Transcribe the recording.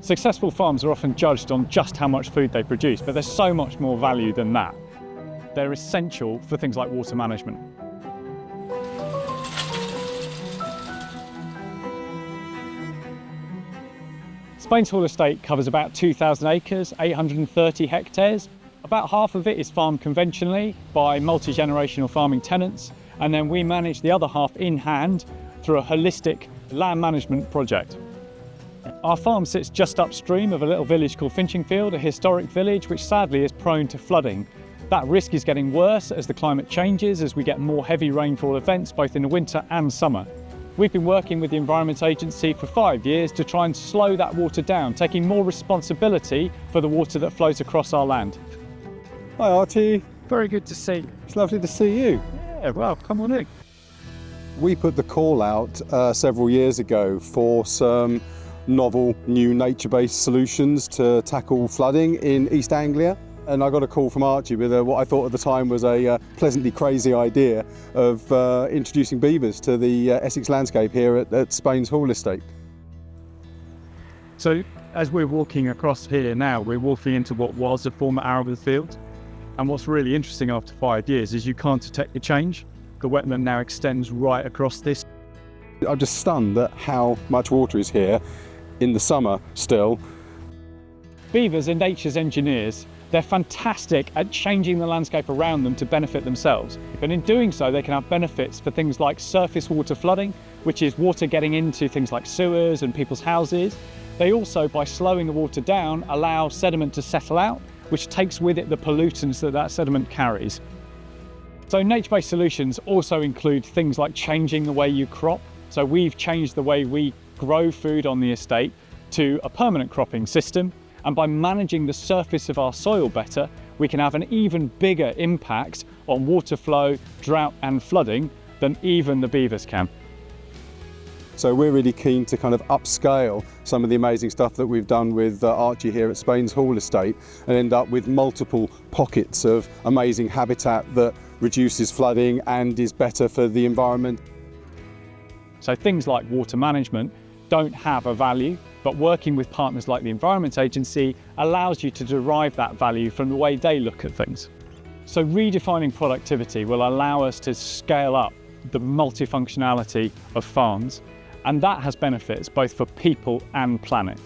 Successful farms are often judged on just how much food they produce, but there's so much more value than that. They're essential for things like water management. Spain's Hall estate covers about 2,000 acres, 830 hectares. About half of it is farmed conventionally by multi-generational farming tenants, and then we manage the other half in hand through a holistic land management project. Our farm sits just upstream of a little village called Finchingfield, a historic village which sadly is prone to flooding. That risk is getting worse as the climate changes, as we get more heavy rainfall events both in the winter and summer. We've been working with the Environment Agency for 5 years to try and slow that water down, taking more responsibility for the water that flows across our land. Hi Archie, Very good to see. it's lovely to see you. Yeah, well, come on in. We put the call out several years ago for some novel new nature-based solutions to tackle flooding in East Anglia. And I got a call from Archie with what I thought at the time was a pleasantly crazy idea of introducing beavers to the Essex landscape here at Spain's Hall estate. So as we're walking across here now, we're walking into what was a former arable field. And what's really interesting after 5 years is you can't detect the change. The wetland now extends right across this. I'm just stunned at how much water is here in the summer still. Beavers are nature's engineers. They're fantastic at changing the landscape around them to benefit themselves. And in doing so, they can have benefits for things like surface water flooding, which is water getting into things like sewers and people's houses. They also, by slowing the water down, allow sediment to settle out, which takes with it the pollutants that sediment carries. So nature-based solutions also include things like changing the way you crop. So we've changed the way we grow food on the estate to a permanent cropping system. And by managing the surface of our soil better, we can have an even bigger impact on water flow, drought and flooding than even the beavers can. So we're really keen to kind of upscale some of the amazing stuff that we've done with Archie here at Spain's Hall estate and end up with multiple pockets of amazing habitat that reduces flooding and is better for the environment. So things like water management don't have a value, but working with partners like the Environment Agency allows you to derive that value from the way they look at things. So redefining productivity will allow us to scale up the multifunctionality of farms, and that has benefits both for people and planet.